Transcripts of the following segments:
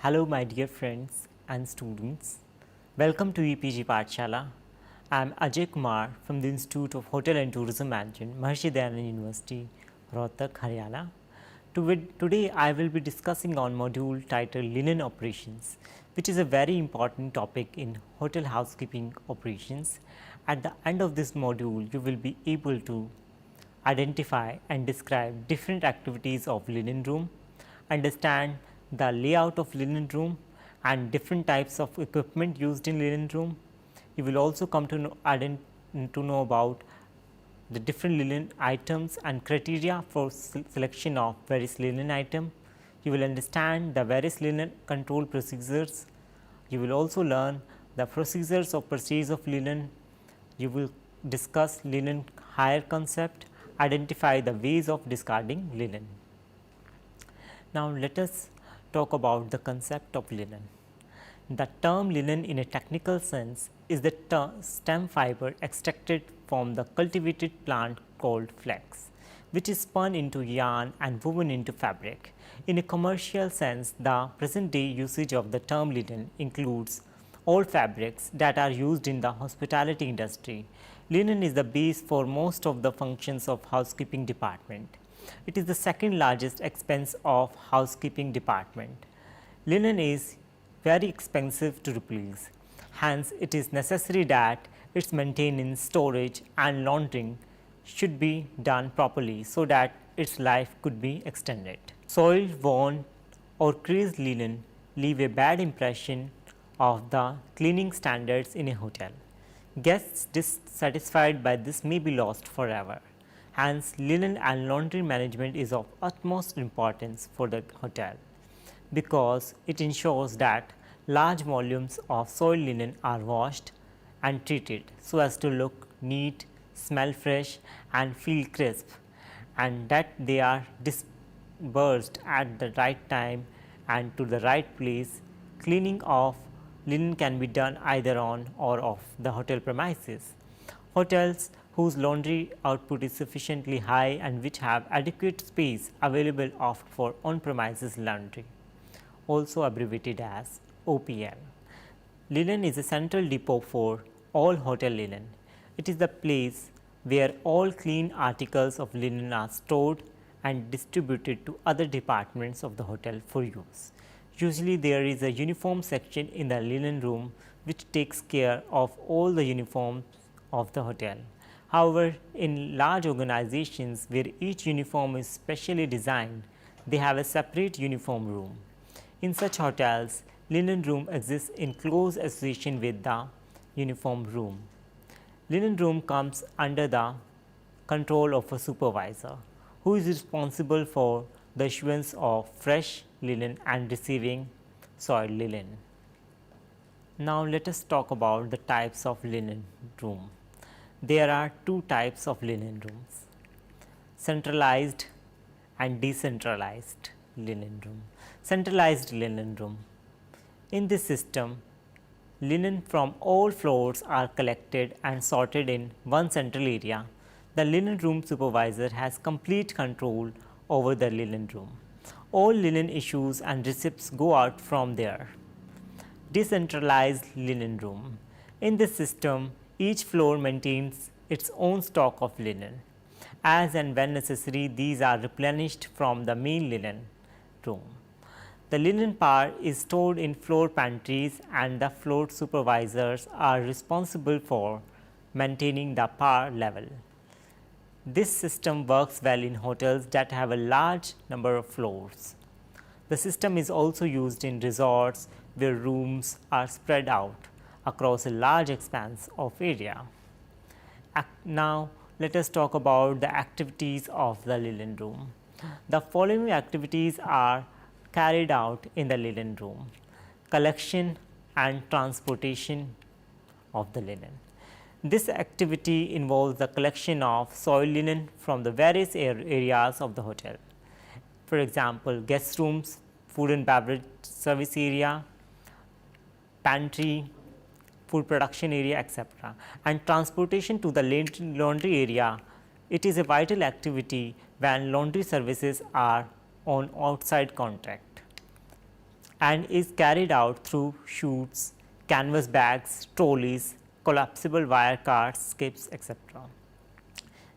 Hello my dear friends and students, welcome to EPG Pathshala. I am Ajay Kumar from the Institute of Hotel and Tourism Management, Maharishi Dayanand University, Rohtak, Haryana. Today I will be discussing on module titled Linen Operations, which is a very important topic in hotel housekeeping operations. At the end of this module, you will be able to identify and describe different activities of linen room, understand the layout of linen room and different types of equipment used in linen room. You will also come to know about the different linen items and criteria for selection of various linen item. You will understand the various linen control procedures. You will also learn the procedures of purchase of linen. You will discuss linen hire concept, identify the ways of discarding linen. Now, let us talk about the concept of linen. The term linen in a technical sense is the stem fiber extracted from the cultivated plant called flax, which is spun into yarn and woven into fabric. In a commercial sense, the present day usage of the term linen includes all fabrics that are used in the hospitality industry. Linen is the base for most of the functions of housekeeping department. It is the second largest expense of housekeeping department. Linen is very expensive to replace. Hence, it is necessary that its maintenance, storage and laundering should be done properly so that its life could be extended. Soiled, worn or creased linen leave a bad impression of the cleaning standards in a hotel. Guests dissatisfied by this may be lost forever. Hence, linen and laundry management is of utmost importance for the hotel, because it ensures that large volumes of soiled linen are washed and treated so as to look neat, smell fresh and feel crisp, and that they are dispersed at the right time and to the right place. Cleaning of linen can be done either on or off the hotel premises. Hotels whose laundry output is sufficiently high and which have adequate space available opt for on-premises laundry, also abbreviated as OPL. Linen is a central depot for all hotel linen. It is the place where all clean articles of linen are stored and distributed to other departments of the hotel for use. Usually there is a uniform section in the linen room which takes care of all the uniforms of the hotel. However, in large organizations where each uniform is specially designed, they have a separate uniform room. In such hotels, linen room exists in close association with the uniform room. Linen room comes under the control of a supervisor who is responsible for the issuance of fresh linen and receiving soiled linen. Now, let us talk about the types of linen room. There are two types of linen rooms: centralized and decentralized linen room. Centralized linen room. In this system, linen from all floors are collected and sorted in one central area. The linen room supervisor has complete control over the linen room. All linen issues and receipts go out from there. Decentralized linen room. In this system, each floor maintains its own stock of linen. As and when necessary, these are replenished from the main linen room. The linen par is stored in floor pantries and the floor supervisors are responsible for maintaining the par level. This system works well in hotels that have a large number of floors. The system is also used in resorts where rooms are spread out across a large expanse of area. Now, let us talk about the activities of the linen room. The following activities are carried out in the linen room: collection and transportation of the linen. This activity involves the collection of soiled linen from the various areas of the hotel. For example, guest rooms, food and beverage service area, pantry, food production area, etc. And transportation to the laundry area. It is a vital activity when laundry services are on outside contract. and is carried out through chutes, canvas bags, trolleys, collapsible wire carts, skips, etc.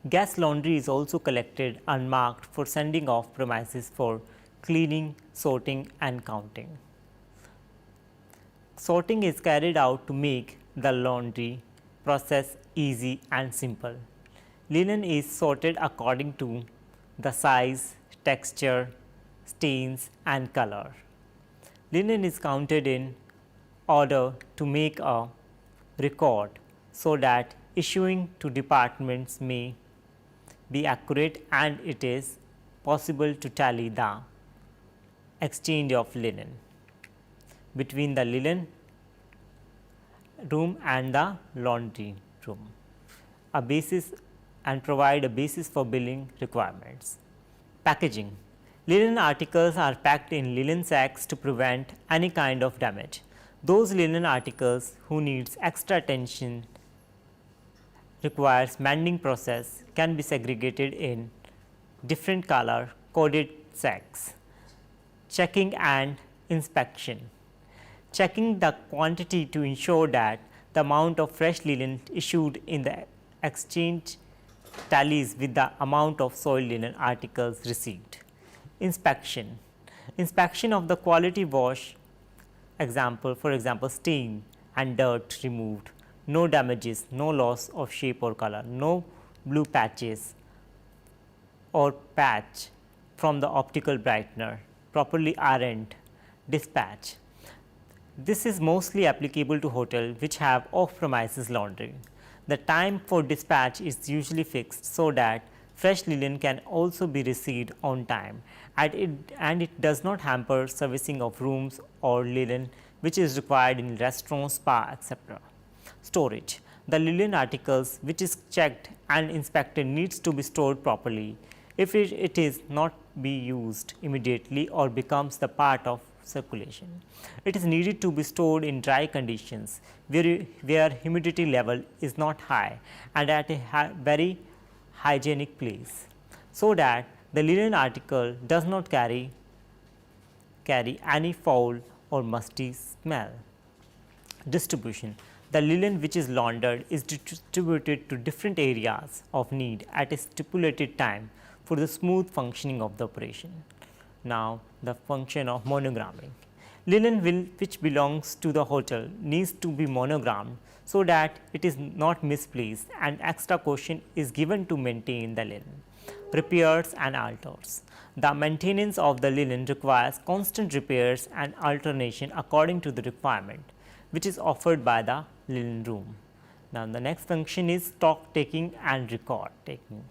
Gas laundry is also collected unmarked for sending off premises for cleaning, sorting and counting. Sorting is carried out to make the laundry process easy and simple. Linen is sorted according to the size, texture, stains and color. Linen is counted in order to make a record so that issuing to departments may be accurate and it is possible to tally the exchange of linen between the linen room and the laundry room, a basis and provide a basis for billing requirements. Packaging. Linen articles are packed in linen sacks to prevent any kind of damage. Those linen articles who needs extra attention requires mending process can be segregated in different color coded sacks. Checking and inspection. Checking the quantity to ensure that the amount of fresh linen issued in the exchange tallies with the amount of soiled linen articles received. Inspection. Inspection of the quality wash, for example stain and dirt removed, no damages, no loss of shape or color, no blue patches or patch from the optical brightener, properly ironed, dispatch. This is mostly applicable to hotels which have off premises laundry. The time for dispatch is usually fixed so that fresh linen can also be received on time and it does not hamper servicing of rooms or linen which is required in restaurants, spa, etc. Storage. The linen articles which is checked and inspected needs to be stored properly. If it is not be used immediately or becomes the part of circulation, it is needed to be stored in dry conditions where humidity level is not high and at a very hygienic place, so that the linen article does not carry any foul or musty smell. Distribution. The linen which is laundered is distributed to different areas of need at a stipulated time for the smooth functioning of the operation. Now, the function of monogramming. Linen which belongs to the hotel needs to be monogrammed so that it is not misplaced and extra caution is given to maintain the linen. Repairs and alters. The maintenance of the linen requires constant repairs and alternation according to the requirement, which is offered by the linen room. Now, the next function is stock taking and record taking.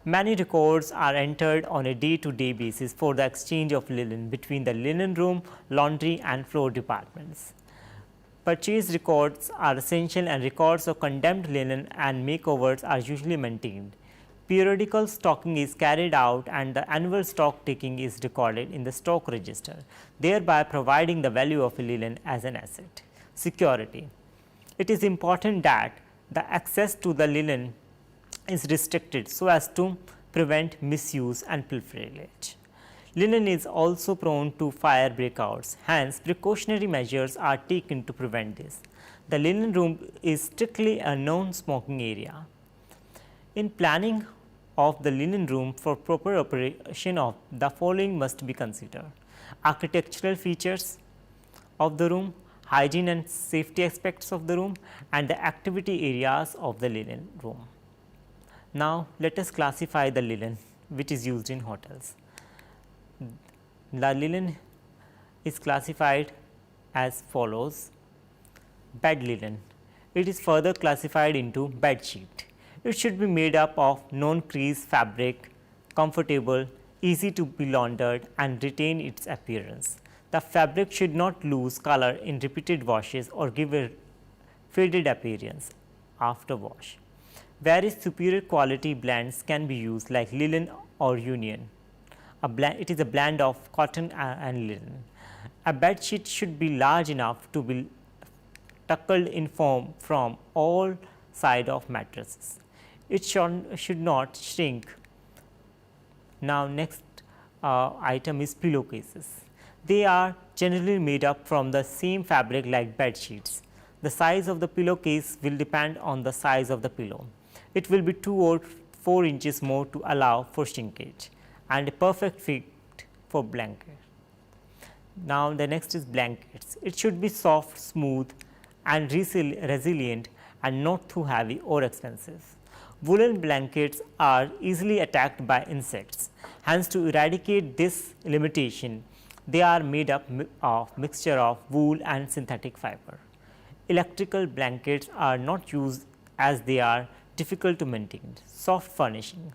Many records are entered on a day-to-day basis for the exchange of linen between the linen room, laundry and floor departments. Purchase records are essential and records of condemned linen and makeovers are usually maintained. Periodical stocking is carried out and the annual stock taking is recorded in the stock register, thereby providing the value of a linen as an asset. Security. It is important that the access to the linen is restricted so as to prevent misuse and pilferage. Linen is also prone to fire breakouts, hence precautionary measures are taken to prevent this. The linen room is strictly a non-smoking area. In planning of the linen room for proper operation of the following must be considered: architectural features of the room, hygiene and safety aspects of the room and the activity areas of the linen room. Now, let us classify the linen which is used in hotels. The linen is classified as follows: bed linen. It is further classified into bed sheet. It should be made up of non-crease fabric, comfortable, easy to be laundered and retain its appearance. The fabric should not lose color in repeated washes or give a faded appearance after wash. Various superior quality blends can be used like linen or union. It is a blend of cotton and linen. A bed sheet should be large enough to be tucked in from all sides of mattresses. It should not shrink. Now, next item is pillowcases. They are generally made up from the same fabric like bed sheets. The size of the pillowcase will depend on the size of the pillow. It will be 2 or 4 inches more to allow for shrinkage and a perfect fit for blanket. Now, the next is blankets. It should be soft, smooth and resilient and not too heavy or expensive. Woolen blankets are easily attacked by insects. Hence, to eradicate this limitation, they are made up of mixture of wool and synthetic fiber. Electrical blankets are not used as they are difficult to maintain. Soft furnishing.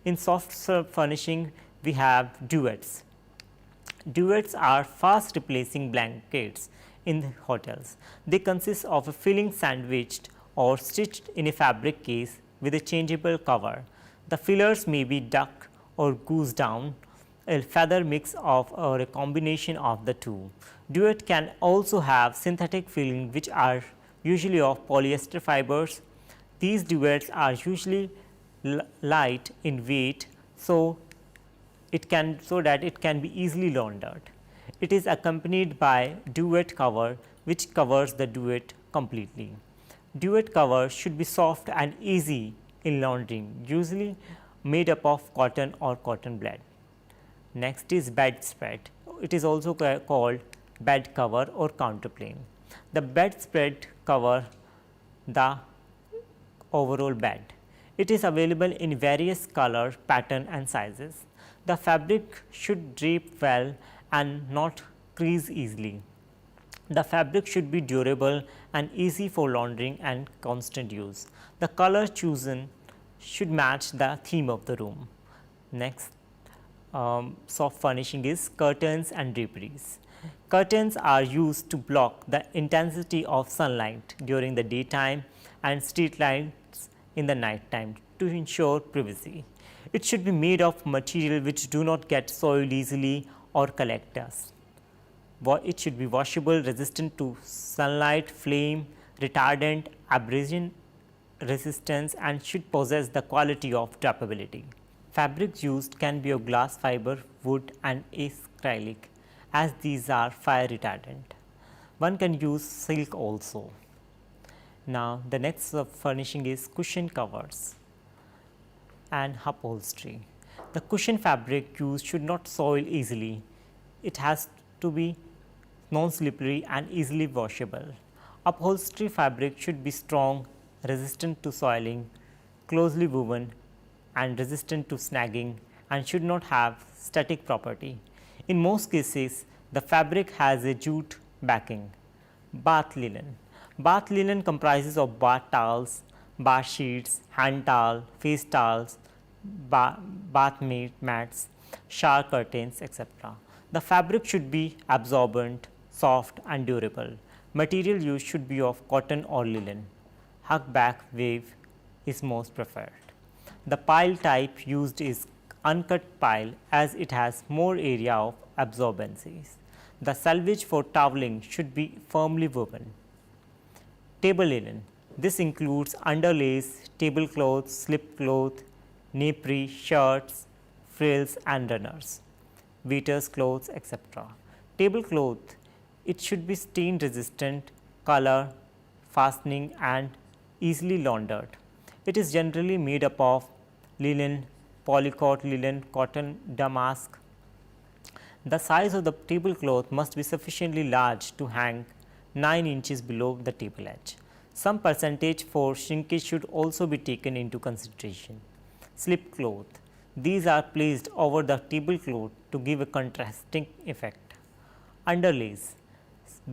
In soft furnishing, we have duvets. Duvets are fast replacing blankets in the hotels. They consist of a filling sandwiched or stitched in a fabric case with a changeable cover. The fillers may be duck or goose down, a feather mix of or a combination of the two. Duvet can also have synthetic filling which are usually of polyester fibers. These duvets are usually light in weight, so that it can be easily laundered. It is accompanied by duvet cover which covers the duvet completely. Duvet cover should be soft and easy in laundering, usually made up of cotton or cotton blend. Next is bedspread. It is also called bed cover or counterpane. The bedspread cover the overall bed. It is available in various color, pattern and sizes. The fabric should drape well and not crease easily. The fabric should be durable and easy for laundering and constant use. The color chosen should match the theme of the room. Next, soft furnishing is curtains and draperies. Curtains are used to block the intensity of sunlight during the daytime and street lights in the night time to ensure privacy. It should be made of material which do not get soiled easily or collect dust. It should be washable, resistant to sunlight, flame, retardant, abrasion resistance and should possess the quality of drapability. Fabrics used can be of glass fiber, wood and acrylic as these are fire retardant. One can use silk also. Now, the next furnishing is cushion covers and upholstery. The cushion fabric used should not soil easily. It has to be non-slippery and easily washable. Upholstery fabric should be strong, resistant to soiling, closely woven and resistant to snagging and should not have static property. In most cases, the fabric has a jute backing. Bath linen. Bath linen comprises of bath towels, bath sheets, hand towel, face towels, bath mats, shower curtains, etc. The fabric should be absorbent, soft and durable. Material used should be of cotton or linen. Huckback wave is most preferred. The pile type used is uncut pile as it has more area of absorbencies. The selvage for toweling should be firmly woven. Table linen. This includes underlays, tablecloths, slipcloth, napery, shirts, frills and runners, waiters clothes, etc. Tablecloth, it should be stain resistant, color, fastening and easily laundered. It is generally made up of linen, polycot linen, cotton, damask. The size of the tablecloth must be sufficiently large to hang 9 inches below the table edge. Some percentage for shrinkage should also be taken into consideration. Slipcloth. These are placed over the tablecloth to give a contrasting effect. Underlays.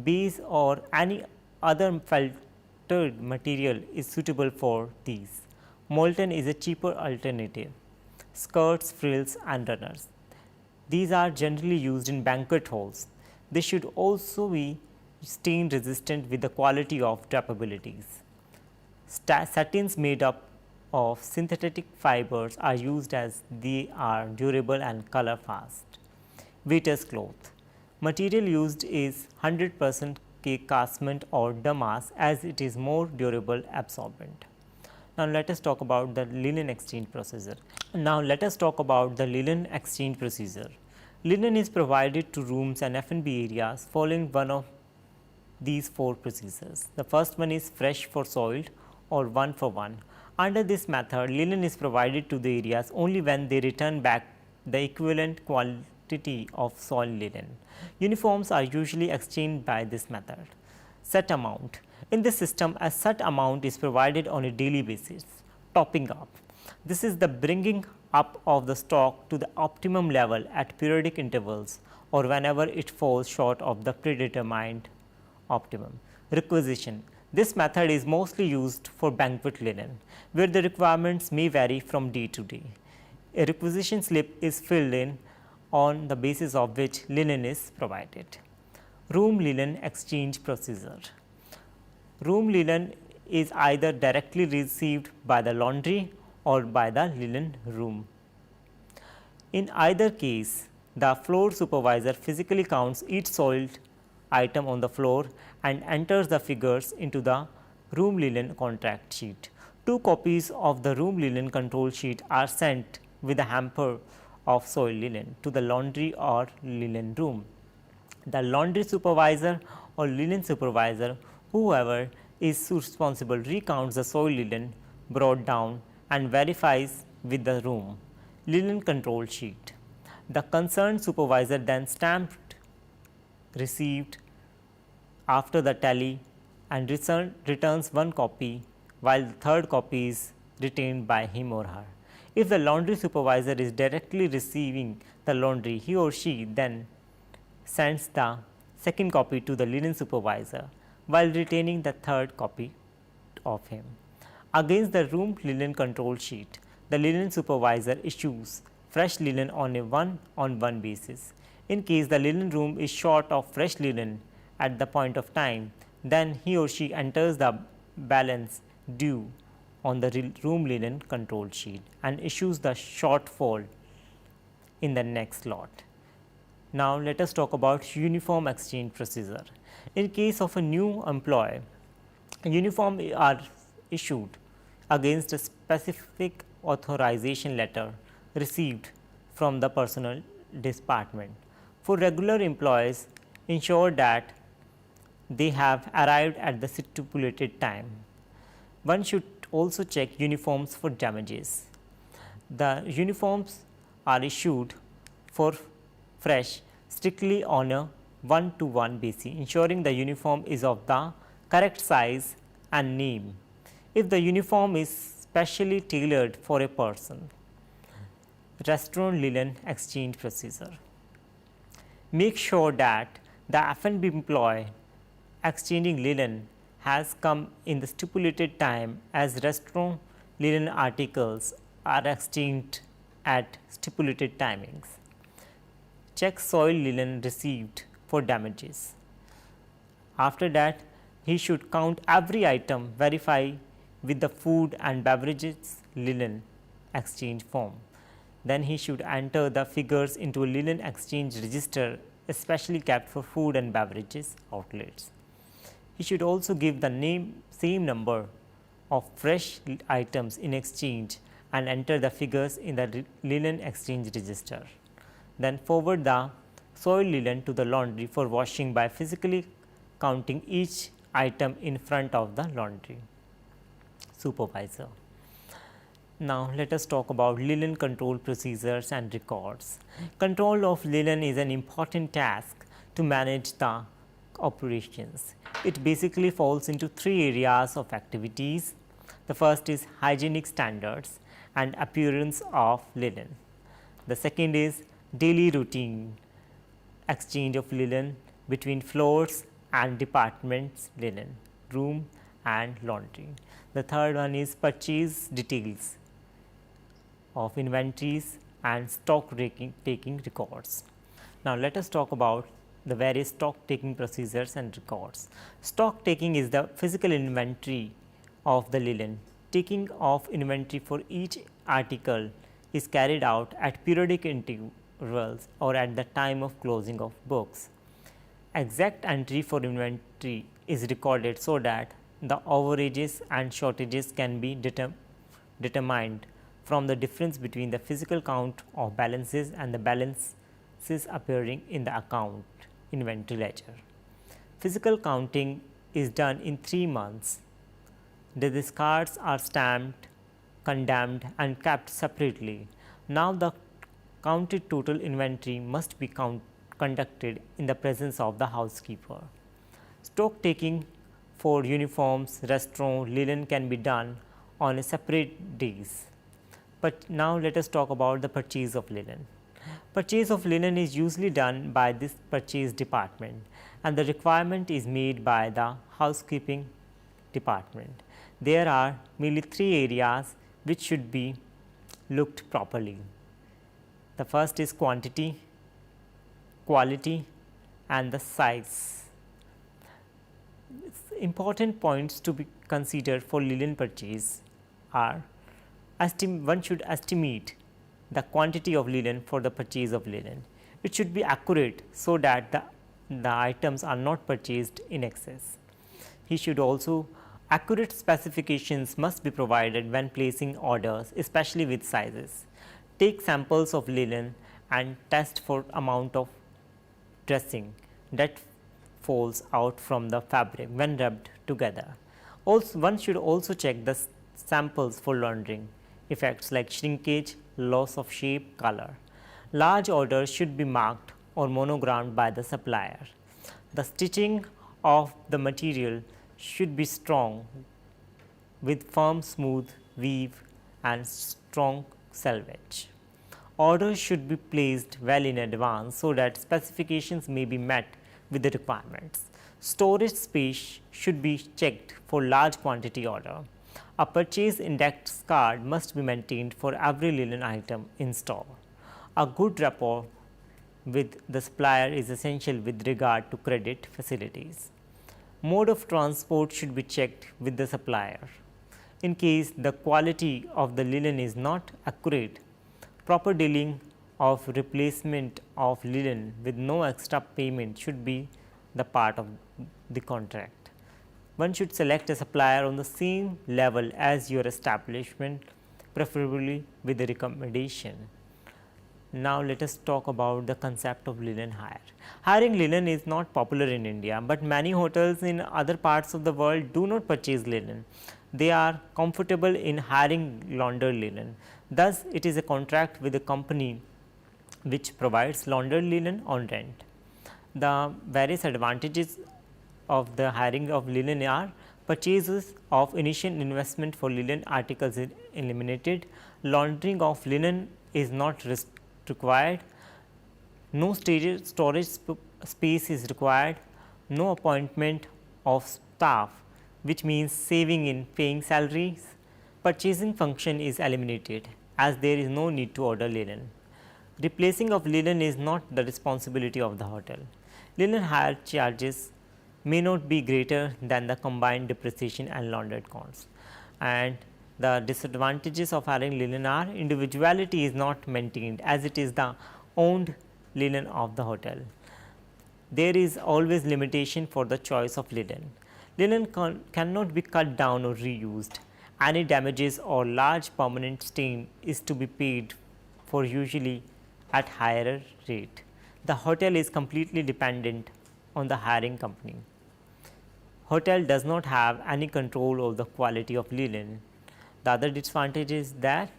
Baize or any other felted material is suitable for these. Molten is a cheaper alternative. Skirts, frills and runners. These are generally used in banquet halls. They should also be stain resistant with the quality of drapabilities. Satins made up of synthetic fibers are used as they are durable and color fast. Waiter's cloth. Material used is 100% casement or damask as it is more durable absorbent. Now, let us talk about the linen exchange procedure. Linen is provided to rooms and F&B areas following one of these four procedures. The first one is fresh for soiled or one for one. Under this method, linen is provided to the areas only when they return back the equivalent quantity of soiled linen. Uniforms are usually exchanged by this method. Set amount. In this system, a set amount is provided on a daily basis. Topping up. This is the bringing up of the stock to the optimum level at periodic intervals or whenever it falls short of the predetermined optimum. Requisition. This method is mostly used for banquet linen, where the requirements may vary from day to day. A requisition slip is filled in on the basis of which linen is provided. Room linen exchange procedure. Room linen is either directly received by the laundry or by the linen room. In either case, the floor supervisor physically counts each soiled item on the floor and enters the figures into the room linen contract sheet. 2 copies of the room linen control sheet are sent with a hamper of soiled linen to the laundry or linen room. The laundry supervisor or linen supervisor, whoever is responsible, recounts the soiled linen brought down and verifies with the room linen control sheet. The concerned supervisor then stamped received after the tally and returns 1 copy, while the third copy is retained by him or her. If the laundry supervisor is directly receiving the laundry, he or she then sends the second copy to the linen supervisor while retaining the third copy of him. Against the room linen control sheet, the linen supervisor issues fresh linen on a one-on-one basis. In case the linen room is short of fresh linen at the point of time, then he or she enters the balance due on the room linen control sheet and issues the shortfall in the next lot. Now, let us talk about uniform exchange procedure. In case of a new employee, uniform are issued against a specific authorization letter received from the personnel department. For regular employees, ensure that they have arrived at the stipulated time. One should also check uniforms for damages. The uniforms are issued for fresh strictly on a one-to-one basis, ensuring the uniform is of the correct size and name. If the uniform is specially tailored for a person. Restaurant linen exchange procedure. Make sure that the F&B employee exchanging linen has come in the stipulated time, as restaurant linen articles are exchanged at stipulated timings. Check soiled linen received for damages. After that, he should count every item, verify with the food and beverages linen exchange form. Then he should enter the figures into a linen exchange register, especially kept for food and beverages outlets. He should also give the same number of fresh items in exchange and enter the figures in the linen exchange register. Then forward the soiled linen to the laundry for washing by physically counting each item in front of the laundry supervisor. Now, let us talk about linen control procedures and records. Control of linen is an important task to manage the operations. It basically falls into 3 areas of activities. The first is hygienic standards and appearance of linen. The second is daily routine exchange of linen between floors and departments linen, room and laundry. The third one is purchase details of inventories and stock taking records. Now, let us talk about the various stock taking procedures and records. Stock taking is the physical inventory of the linen. Taking of inventory for each article is carried out at periodic intervals or at the time of closing of books. Exact entry for inventory is recorded so that the overages and shortages can be determined from the difference between the physical count of balances and the balances expenses appearing in the account inventory ledger. Physical counting is done in 3 months. The discards are stamped, condemned and kept separately. Now the counted total inventory must be conducted in the presence of the housekeeper. Stock taking for uniforms, restaurant, linen can be done on a separate days. But now let us talk about the purchase of linen. Purchase of linen is usually done by this purchase department and the requirement is made by the housekeeping department. There are mainly 3 areas which should be looked properly. The first is quantity, quality and the size. Important points to be considered for linen purchase are one should estimate the quantity of linen for the purchase of linen. It should be accurate so that the items are not purchased in excess. He should also accurate specifications must be provided when placing orders, especially with sizes. Take samples of linen and test for amount of dressing that falls out from the fabric when rubbed together. Also, one should also check the samples for laundering effects like shrinkage, loss of shape, color. Large orders should be marked or monogrammed by the supplier. The stitching of the material should be strong with firm smooth weave and strong selvage. Orders should be placed well in advance so that specifications may be met with the requirements. Storage space should be checked for large quantity order. A purchase index card must be maintained for every linen item in store. A good rapport with the supplier is essential with regard to credit facilities. Mode of transport should be checked with the supplier. In case the quality of the linen is not accurate, proper dealing of replacement of linen with no extra payment should be the part of the contract. One should select a supplier on the same level as your establishment, preferably with the recommendation. Now, let us talk about the concept of linen hire. Hiring linen is not popular in India, but many hotels in other parts of the world do not purchase linen. They are comfortable in hiring laundered linen. Thus, it is a contract with a company which provides laundered linen on rent. The various advantages of the hiring of linen are: purchases of initial investment for linen articles is eliminated, laundering of linen is not required, no storage space is required, no appointment of staff, which means saving in paying salaries. Purchasing function is eliminated as there is no need to order linen. Replacing of linen is not the responsibility of the hotel. Linen hire charges may not be greater than the combined depreciation and laundered costs. And the disadvantages of hiring linen are: individuality is not maintained as it is the owned linen of the hotel. There is always limitation for the choice of linen. Linen cannot be cut down or reused. Any damages or large permanent stain is to be paid for, usually at higher rate. The hotel is completely dependent on the hiring company. Hotel does not have any control over the quality of linen. The other disadvantage is that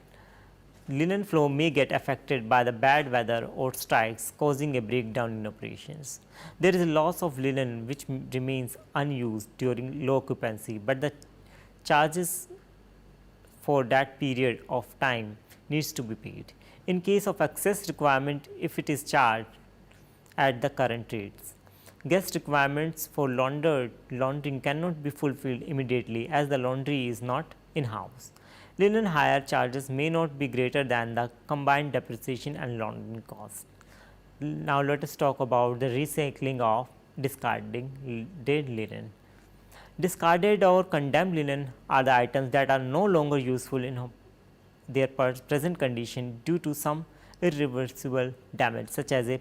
linen flow may get affected by the bad weather or strikes, causing a breakdown in operations. There is a loss of linen which remains unused during low occupancy, but the charges for that period of time needs to be paid. In case of excess requirement, if it is charged at the current rates. Guest requirements for laundering cannot be fulfilled immediately as the laundry is not in-house. Linen hire charges may not be greater than the combined depreciation and laundering costs. Now, let us talk about the recycling of discarded linen. Discarded or condemned linen are the items that are no longer useful in their present condition due to some irreversible damage, such as a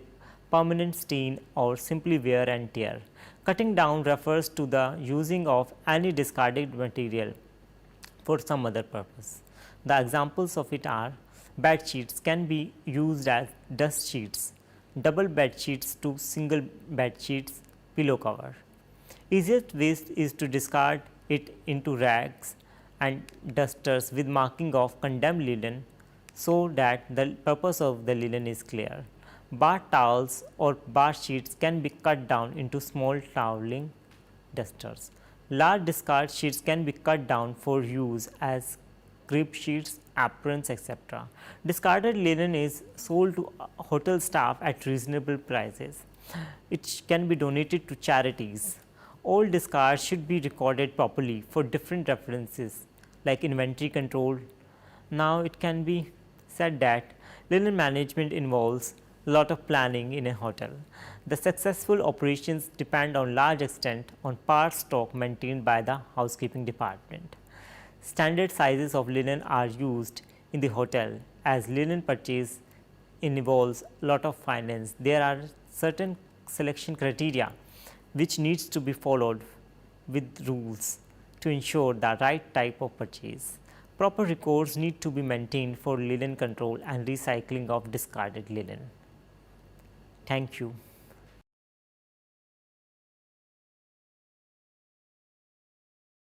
permanent stain or simply wear and tear. Cutting down refers to the using of any discarded material for some other purpose. The examples of it are: bed sheets can be used as dust sheets, double bed sheets to single bed sheets pillow cover. Easiest waste is to discard it into rags and dusters with marking of condemned linen so that the purpose of the linen is clear. Bath towels or bath sheets can be cut down into small toweling dusters. Large discard sheets can be cut down for use as crib sheets, aprons, etc. Discarded linen is sold to hotel staff at reasonable prices. It can be donated to charities. All discards should be recorded properly for different references like inventory control. Now, it can be said that linen management involves a lot of planning in a hotel. The successful operations depend on large extent on part stock maintained by the housekeeping department. Standard sizes of linen are used in the hotel as linen purchase involves a lot of finance. There are certain selection criteria which needs to be followed with rules to ensure the right type of purchase. Proper records need to be maintained for linen control and recycling of discarded linen. Thank you.